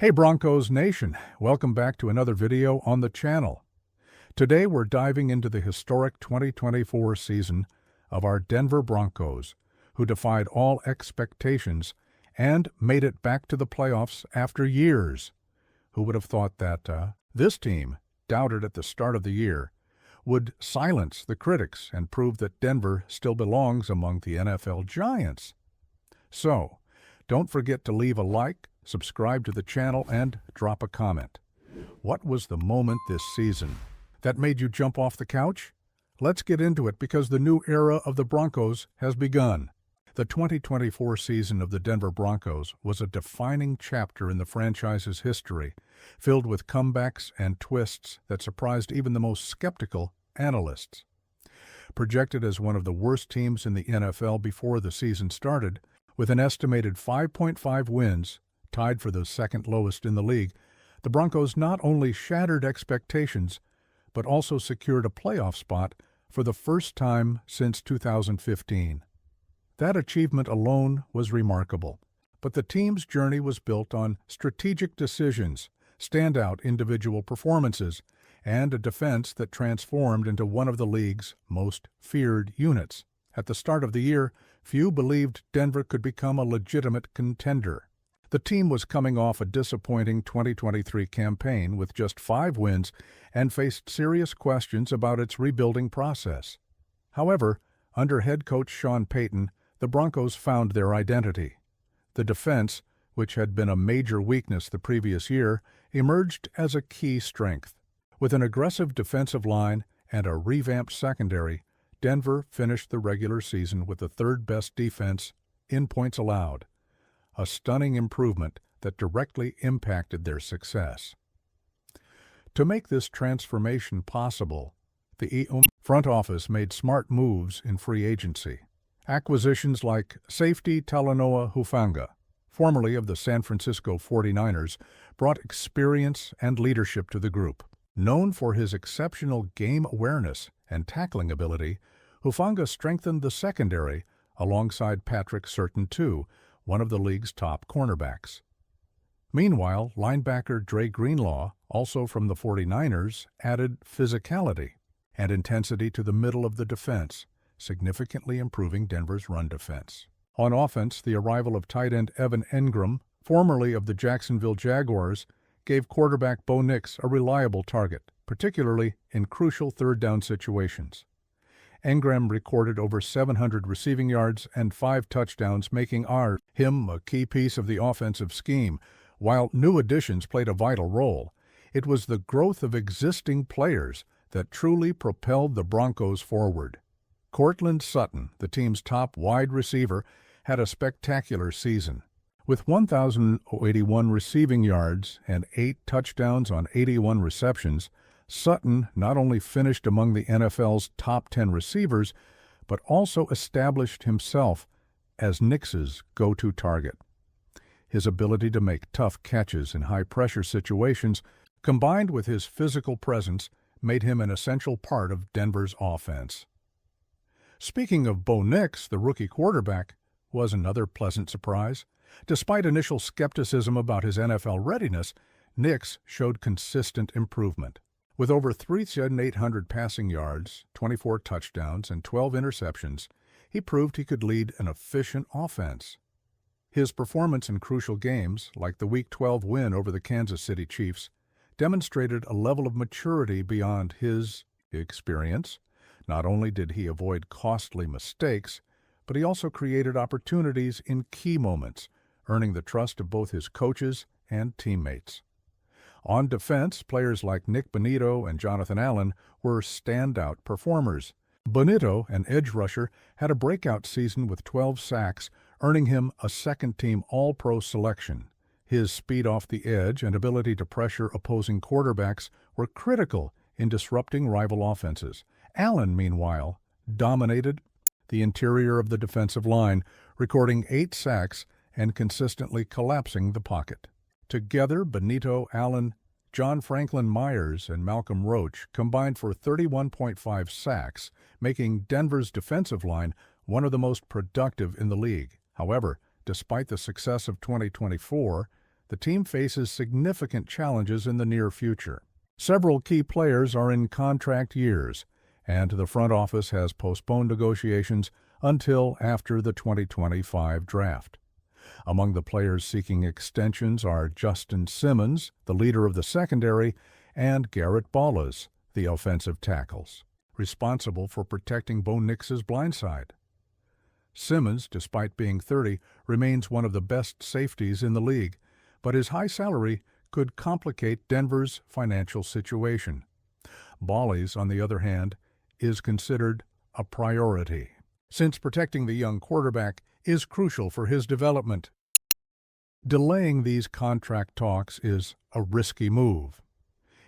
Hey Broncos Nation, welcome back to another video on the channel. Today we're diving into the historic 2024 season of our Denver Broncos, who defied all expectations and made it back to the playoffs after years. Who would have thought that this team, doubted at the start of the year, would silence the critics and prove that Denver still belongs among the NFL giants? So, don't forget to leave a like, subscribe to the channel, and drop a comment. What was the moment this season that made you jump off the couch? Let's get into it because the new era of the Broncos has begun. The 2024 season of the Denver Broncos was a defining chapter in the franchise's history, filled with comebacks and twists that surprised even the most skeptical analysts. Projected as one of the worst teams in the NFL before the season started, with an estimated 5.5 wins, tied for the second lowest in the league, the Broncos not only shattered expectations, but also secured a playoff spot for the first time since 2015. That achievement alone was remarkable, but the team's journey was built on strategic decisions, standout individual performances, and a defense that transformed into one of the league's most feared units. At the start of the year, few believed Denver could become a legitimate contender. The team was coming off a disappointing 2023 campaign with just 5 wins and faced serious questions about its rebuilding process. However, under head coach Sean Payton, the Broncos found their identity. The defense, which had been a major weakness the previous year, emerged as a key strength. With an aggressive defensive line and a revamped secondary, Denver finished the regular season with the third-best defense in points allowed, a stunning improvement that directly impacted their success. To make this transformation possible, the front office made smart moves in free agency. Acquisitions like safety Talanoa Hufanga, formerly of the San Francisco 49ers, brought experience and leadership to the group. Known for his exceptional game awareness and tackling ability, Hufanga strengthened the secondary alongside Patrick Surtain II, one of the league's top cornerbacks. Meanwhile, linebacker Dre Greenlaw, also from the 49ers, added physicality and intensity to the middle of the defense, significantly improving Denver's run defense. On offense, the arrival of tight end Evan Engram, formerly of the Jacksonville Jaguars, gave quarterback Bo Nix a reliable target, particularly in crucial third-down situations. Engram recorded over 700 receiving yards and 5 touchdowns, making him a key piece of the offensive scheme. While new additions played a vital role, it was the growth of existing players that truly propelled the Broncos forward. Courtland Sutton, the team's top wide receiver, had a spectacular season. With 1,081 receiving yards and 8 touchdowns on 81 receptions, Sutton not only finished among the NFL's top 10 receivers, but also established himself as Nix's go-to target. His ability to make tough catches in high-pressure situations, combined with his physical presence, made him an essential part of Denver's offense. Speaking of Bo Nix, the rookie quarterback was another pleasant surprise. Despite initial skepticism about his NFL readiness, Nix showed consistent improvement. With over 3,800 passing yards, 24 touchdowns, and 12 interceptions, he proved he could lead an efficient offense. His performance in crucial games, like the Week 12 win over the Kansas City Chiefs, demonstrated a level of maturity beyond his experience. Not only did he avoid costly mistakes, but he also created opportunities in key moments, earning the trust of both his coaches and teammates. On defense, players like Nick Bonitto and Jonathan Allen were standout performers. Bonitto, an edge rusher, had a breakout season with 12 sacks, earning him a second-team All-Pro selection. His speed off the edge and ability to pressure opposing quarterbacks were critical in disrupting rival offenses. Allen, meanwhile, dominated the interior of the defensive line, recording 8 sacks and consistently collapsing the pocket. Together, Bonitto, Allen, John Franklin Myers, and Malcolm Roach combined for 31.5 sacks, making Denver's defensive line one of the most productive in the league. However, despite the success of 2024, the team faces significant challenges in the near future. Several key players are in contract years, and the front office has postponed negotiations until after the 2025 draft. Among the players seeking extensions are Justin Simmons, the leader of the secondary, and Garrett Ballas, the offensive tackles, responsible for protecting Bo Nix's blindside. Simmons, despite being 30, remains one of the best safeties in the league, but his high salary could complicate Denver's financial situation. Ballas, on the other hand, is considered a priority, since protecting the young quarterback is crucial for his development. Delaying these contract talks is a risky move.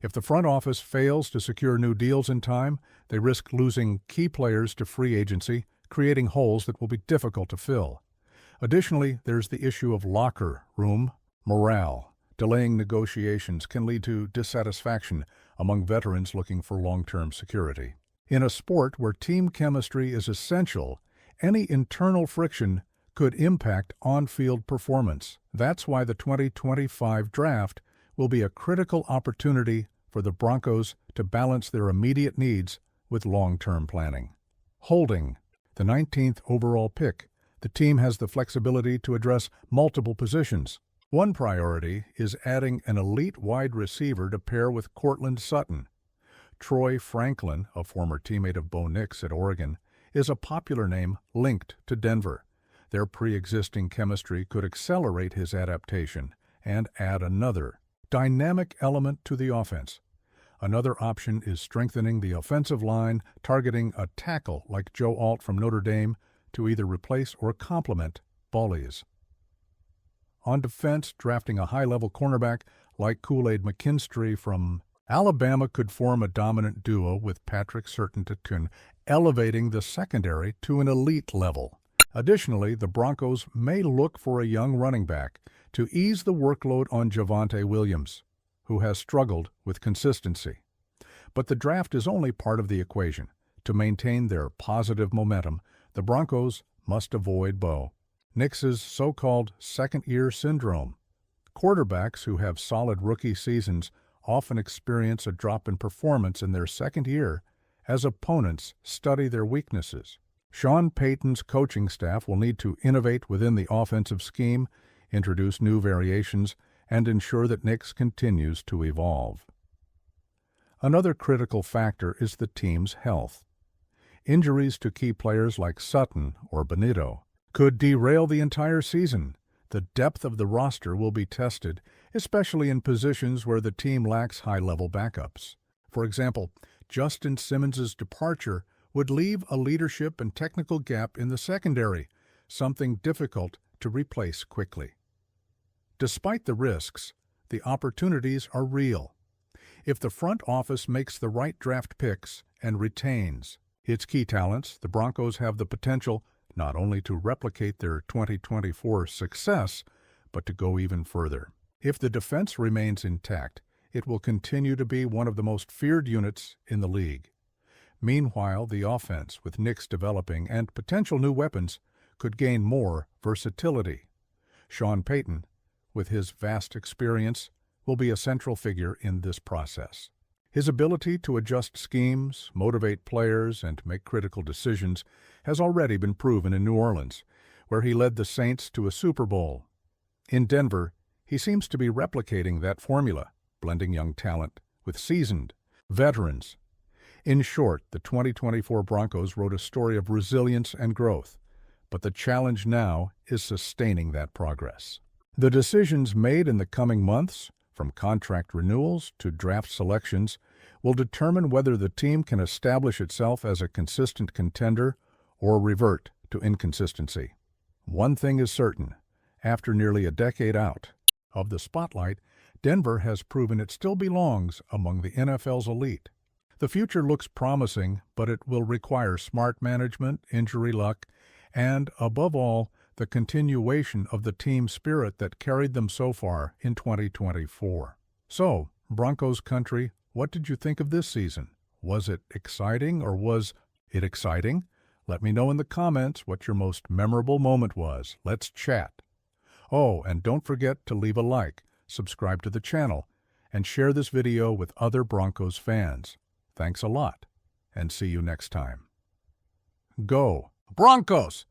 If the front office fails to secure new deals in time, they risk losing key players to free agency, creating holes that will be difficult to fill. Additionally, there's the issue of locker room morale. Delaying negotiations can lead to dissatisfaction among veterans looking for long-term security. In a sport where team chemistry is essential, any internal friction could impact on-field performance. That's why the 2025 draft will be a critical opportunity for the Broncos to balance their immediate needs with long-term planning. Holding the 19th overall pick, the team has the flexibility to address multiple positions. One priority is adding an elite wide receiver to pair with Courtland Sutton. Troy Franklin, a former teammate of Bo Nix at Oregon, is a popular name linked to Denver. Their pre-existing chemistry could accelerate his adaptation and add another dynamic element to the offense. Another option is strengthening the offensive line, targeting a tackle like Joe Alt from Notre Dame to either replace or complement Ballas. On defense, drafting a high-level cornerback like Kool-Aid McKinstry from Alabama could form a dominant duo with Patrick Surtain, elevating the secondary to an elite level. Additionally, the Broncos may look for a young running back to ease the workload on Javonte Williams, who has struggled with consistency. But the draft is only part of the equation. To maintain their positive momentum, the Broncos must avoid Bo Nix's so-called second-year syndrome. Quarterbacks who have solid rookie seasons often experience a drop in performance in their second year as opponents study their weaknesses. Sean Payton's coaching staff will need to innovate within the offensive scheme, introduce new variations, and ensure that Nix continues to evolve. Another critical factor is the team's health. Injuries to key players like Sutton or Benito could derail the entire season. The depth of the roster will be tested, especially in positions where the team lacks high-level backups. For example, Justin Simmons' departure would leave a leadership and technical gap in the secondary, something difficult to replace quickly. Despite the risks, the opportunities are real. If the front office makes the right draft picks and retains its key talents, the Broncos have the potential not only to replicate their 2024 success, but to go even further. If the defense remains intact, it will continue to be one of the most feared units in the league. Meanwhile, the offense, with Nix developing and potential new weapons, could gain more versatility. Sean Payton, with his vast experience, will be a central figure in this process. His ability to adjust schemes, motivate players, and make critical decisions has already been proven in New Orleans, where he led the Saints to a Super Bowl. In Denver, he seems to be replicating that formula, blending young talent with seasoned veterans. In short, the 2024 Broncos wrote a story of resilience and growth, but the challenge now is sustaining that progress. The decisions made in the coming months, from contract renewals to draft selections, will determine whether the team can establish itself as a consistent contender or revert to inconsistency. One thing is certain: after nearly a decade out of the spotlight, Denver has proven it still belongs among the NFL's elite. The future looks promising, but it will require smart management, injury luck, and, above all, the continuation of the team spirit that carried them so far in 2024. So, Broncos country, what did you think of this season? Was it exciting or was it exciting? Let me know in the comments what your most memorable moment was. Let's chat. Oh, and don't forget to leave a like, subscribe to the channel, and share this video with other Broncos fans. Thanks a lot, and see you next time. Go Broncos!